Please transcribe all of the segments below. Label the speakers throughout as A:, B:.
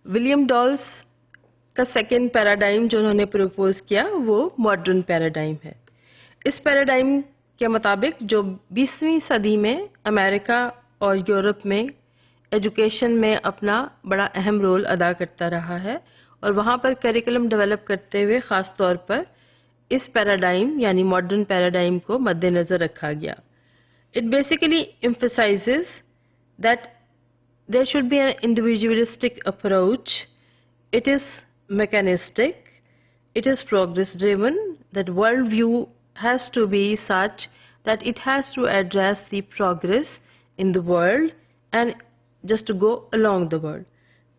A: William dolls کا second paradigm جو انہوں نے پروپوز کیا وہ ماڈرن پیراڈائم ہے. اس پیراڈائم کے مطابق جو 20ویں صدی میں امریکہ اور یورپ میں ایجوکیشن میں اپنا بڑا اہم رول ادا کرتا رہا ہے اور وہاں پر کریکولم ڈیولپ کرتے ہوئے خاص طور پر اس پیراڈائم یعنی ماڈرن پیراڈائم کو مد نظر رکھا گیا. It basically emphasizes that there should be an individualistic approach. It is mechanistic. It is progress driven. That worldview has to be such that it has to address the progress in the world and just to go along the world.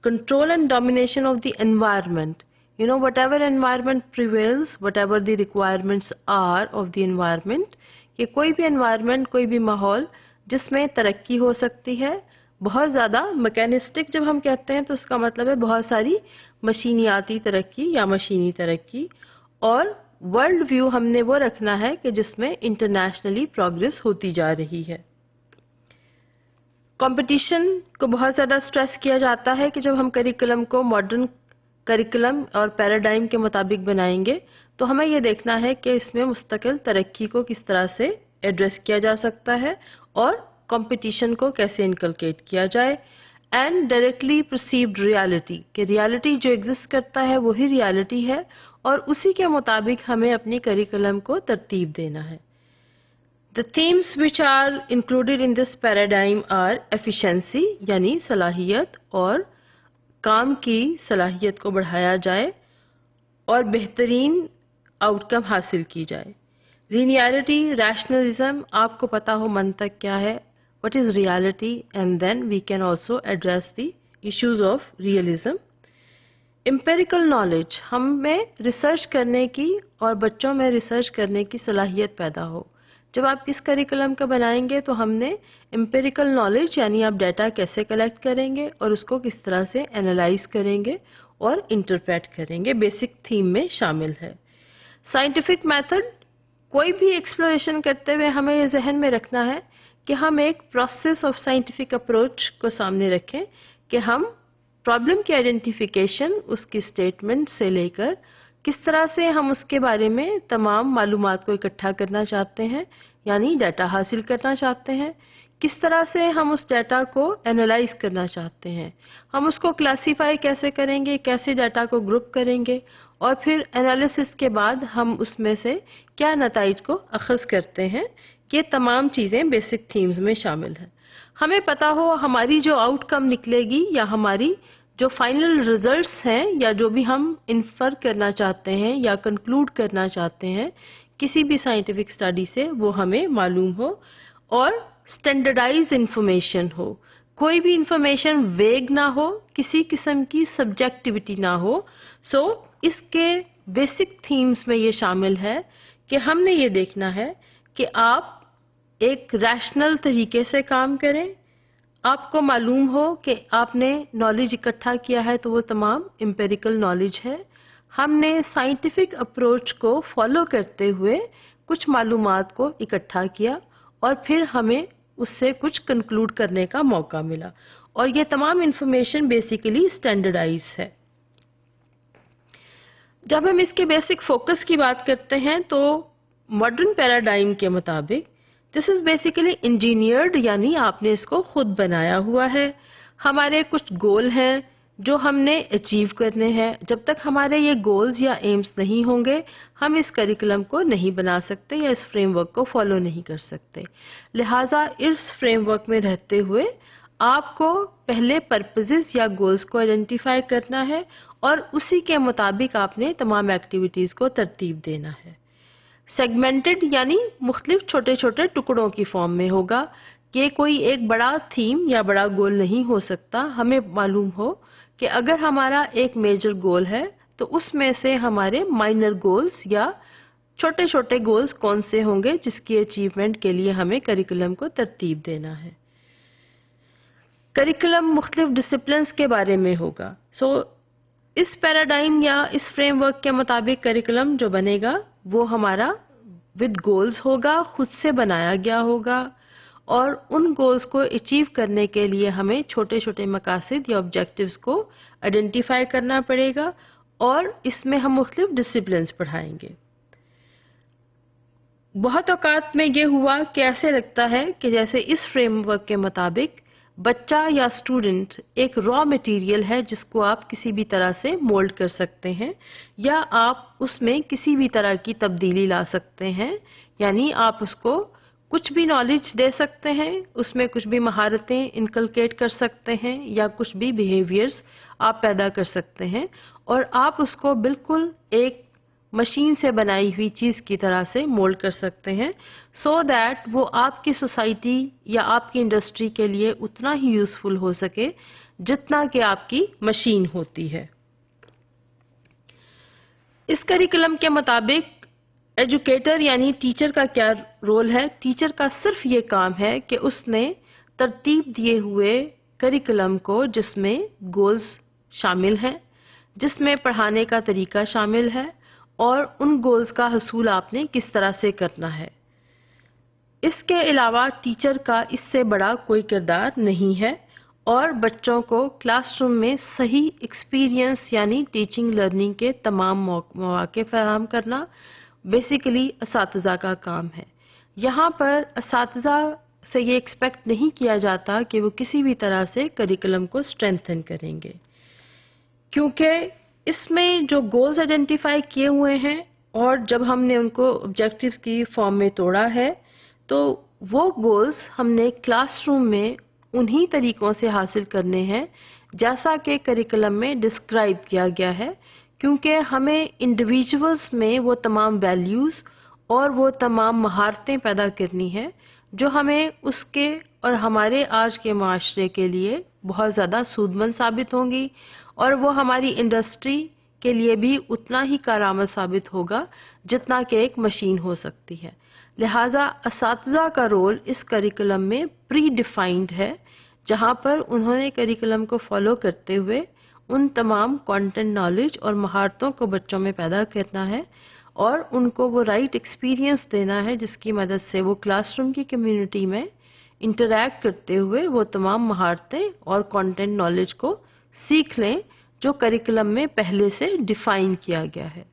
A: Control and domination of the environment. Whatever environment prevails, whatever the requirements are of the environment, کہ کوئی بھی environment کوئی بھی ماحول جس میں ترقی ہو سکتی ہے بہت زیادہ میکینسٹک جب ہم کہتے ہیں تو اس کا مطلب ہے بہت ساری مشینیاتی ترقی یا مشینی ترقی اور ورلڈ ویو ہم نے وہ رکھنا ہے کہ جس میں انٹرنیشنلی پروگرس ہوتی جا رہی ہے. کمپٹیشن کو بہت زیادہ سٹریس کیا جاتا ہے کہ جب ہم کریکولم کو ماڈرن کریکولم اور پیراڈائم کے مطابق بنائیں گے تو ہمیں یہ دیکھنا ہے کہ اس میں مستقل ترقی کو کس طرح سے ایڈریس کیا جا سکتا ہے اور کمپٹیشن کو کیسے انکلکیٹ کیا جائے. اینڈ ڈائریکٹلی پرسیوڈ ریالٹی کہ ریالٹی جو ایگزسٹ کرتا ہے وہی ریالٹی ہے اور اسی کے مطابق ہمیں اپنی کریکولم کو ترتیب دینا ہے. The themes which are included in this paradigm are efficiency یعنی صلاحیت اور کام کی صلاحیت کو بڑھایا جائے اور بہترین آؤٹ کم حاصل کی جائے. لینیئرٹی ریشنلزم آپ کو پتا ہو منطق کیا ہے what is reality and then we can also address the issues of realism. Empirical knowledge ہمیں ریسرچ کرنے کی اور بچوں میں ریسرچ کرنے کی صلاحیت پیدا ہو. جب آپ اس کریکولم کا بنائیں گے تو ہم نے امپیریکل نالج یعنی آپ ڈیٹا کیسے کلیکٹ کریں گے اور اس کو کس طرح سے اینالائز کریں گے اور انٹرپریٹ کریں گے بیسک تھیم میں شامل ہے. سائنٹیفک میتھڈ کوئی بھی ایکسپلوریشن کرتے ہوئے ہمیں یہ ذہن میں رکھنا ہے کہ ہم ایک پروسیس آف سائنٹیفک اپروچ کو سامنے رکھیں کہ ہم پرابلم کی آئیڈینٹیفیکیشن اس کی اسٹیٹمنٹ سے لے کر کس طرح سے ہم اس کے بارے میں تمام معلومات کو اکٹھا کرنا چاہتے ہیں یعنی ڈیٹا حاصل کرنا چاہتے ہیں, کس طرح سے ہم اس ڈیٹا کو اینالائز کرنا چاہتے ہیں, ہم اس کو کلاسیفائی کیسے کریں گے, کیسے ڈیٹا کو گروپ کریں گے اور پھر انالیسس کے بعد ہم اس میں سے کیا نتائج کو اخذ کرتے ہیں. یہ تمام چیزیں بیسک تھیمز میں شامل ہیں. ہمیں پتا ہو ہماری جو آؤٹ کم نکلے گی یا ہماری جو فائنل ریزلٹس ہیں یا جو بھی ہم انفر کرنا چاہتے ہیں یا کنکلوڈ کرنا چاہتے ہیں کسی بھی سائنٹیفک اسٹڈی سے وہ ہمیں معلوم ہو اور اسٹینڈرڈائز انفارمیشن ہو. کوئی بھی انفارمیشن ویگ نہ ہو, کسی قسم کی سبجیکٹیوٹی نہ ہو. سو اس کے بیسک تھیمز میں یہ شامل ہے کہ ہم نے یہ دیکھنا ہے کہ آپ ایک ریشنل طریقے سے کام کریں, آپ کو معلوم ہو کہ آپ نے نالج اکٹھا کیا ہے تو وہ تمام امپیریکل نالج ہے. ہم نے سائنٹیفک اپروچ کو فالو کرتے ہوئے کچھ معلومات کو اکٹھا کیا اور پھر ہمیں اس سے کچھ کنکلوڈ کرنے کا موقع ملا اور یہ تمام انفارمیشن بیسیکلی اسٹینڈرڈائز ہے. جب ہم اس کے بیسک فوکس کی بات کرتے ہیں تو ماڈرن پیراڈائم کے مطابق دس از بیسیکلی انجینئرڈ یعنی آپ نے اس کو خود بنایا ہوا ہے. ہمارے کچھ گول ہیں جو ہم نے اچیو کرنے ہیں. جب تک ہمارے یہ گولز یا ایمز نہیں ہوں گے ہم اس کریکولم کو نہیں بنا سکتے یا اس فریم ورک کو فالو نہیں کر سکتے. لہٰذا اس فریم ورک میں رہتے ہوئے آپ کو پہلے پرپزز یا گولز کو آئیڈینٹیفائی کرنا ہے اور اسی کے مطابق آپ نے تمام ایکٹیویٹیز کو ترتیب دینا ہے. سیگمنٹڈ یعنی مختلف چھوٹے چھوٹے ٹکڑوں کی فارم میں ہوگا کہ کوئی ایک بڑا تھیم یا بڑا گول نہیں ہو سکتا. ہمیں معلوم ہو کہ اگر ہمارا ایک میجر گول ہے تو اس میں سے ہمارے مائنر گولز یا چھوٹے چھوٹے گولز کون سے ہوں گے جس کی اچیومنٹ کے لیے ہمیں کریکولم کو ترتیب دینا ہے. کریکولم مختلف ڈسپلنز کے بارے میں ہوگا. اس پیراڈائم یا اس فریم ورک کے مطابق کریکولم جو بنے گا وہ ہمارا ود گولز ہوگا, خود سے بنایا گیا ہوگا اور ان گولز کو اچیو کرنے کے لیے ہمیں چھوٹے چھوٹے مقاصد یا آبجیکٹیوز کو آئیڈینٹیفائی کرنا پڑے گا، اور اس میں ہم مختلف ڈسپلنز پڑھائیں گے۔ بہت اوقات میں یہ ہوا کہ ایسے لگتا ہے کہ جیسے اس فریم ورک کے مطابق بچہ یا اسٹوڈنٹ ایک را مٹیریل ہے جس کو آپ کسی بھی طرح سے مولڈ کر سکتے ہیں، یا آپ اس میں کسی بھی طرح کی تبدیلی لا سکتے ہیں، یعنی آپ اس کو کچھ بھی نالج دے سکتے ہیں، اس میں کچھ بھی مہارتیں انکلکیٹ کر سکتے ہیں، یا کچھ بھی بیہیویئرز آپ پیدا کر سکتے ہیں، اور آپ اس کو بالکل ایک مشین سے بنائی ہوئی چیز کی طرح سے مولڈ کر سکتے ہیں، سو دیٹ وہ آپ کی سوسائٹی یا آپ کی انڈسٹری کے لیے اتنا ہی یوزفل ہو سکے جتنا کہ آپ کی مشین ہوتی ہے۔ اس کریکولم کے مطابق ایجوکیٹر یعنی ٹیچر کا کیا رول ہے؟ ٹیچر کا صرف یہ کام ہے کہ اس نے ترتیب دیے ہوئے کریکولم کو، جس میں گولز شامل ہیں، جس میں پڑھانے کا طریقہ شامل ہے، اور ان گولز کا حصول آپ نے کس طرح سے کرنا ہے۔ اس کے علاوہ ٹیچر کا اس سے بڑا کوئی کردار نہیں ہے، اور بچوں کو کلاس روم میں صحیح ایکسپیرینس یعنی ٹیچنگ لرننگ کے تمام مواقع فراہم کرنا بیسیکلی اساتذہ کا کام ہے۔ یہاں پر اساتذہ سے یہ ایکسپیکٹ نہیں کیا جاتا کہ وہ کسی بھی طرح سے کریکولم کو اسٹرینتھن کریں گے، کیونکہ اس میں جو گولز آئیڈینٹیفائی کیے ہوئے ہیں اور جب ہم نے ان کو آبجیکٹیوز کی فارم میں توڑا ہے، تو وہ گولز ہم نے کلاس روم میں انہی طریقوں سے حاصل کرنے ہیں جیسا کہ کریکولم میں ڈسکرائب کیا گیا ہے، کیونکہ ہمیں انڈیویجولز میں وہ تمام ویلیوز اور وہ تمام مہارتیں پیدا کرنی ہیں جو ہمیں اس کے اور ہمارے آج کے معاشرے کے لیے بہت زیادہ سود مند ثابت ہوں گی، اور وہ ہماری انڈسٹری کے لیے بھی اتنا ہی کارآمد ثابت ہوگا جتنا کہ ایک مشین ہو سکتی ہے۔ لہٰذا اساتذہ کا رول اس کریکولم میں پری ڈیفائنڈ ہے، جہاں پر انہوں نے کریکولم کو فالو کرتے ہوئے ان تمام کانٹینٹ نالج اور مہارتوں کو بچوں میں پیدا کرنا ہے، اور ان کو وہ رائٹ ایکسپیرینس دینا ہے جس کی مدد سے وہ کلاس روم کی کمیونٹی میں انٹریکٹ کرتے ہوئے وہ تمام مہارتیں اور کانٹینٹ نالج کو سیکھ لیں جو کریکولم میں پہلے سے ڈیفائن کیا گیا ہے۔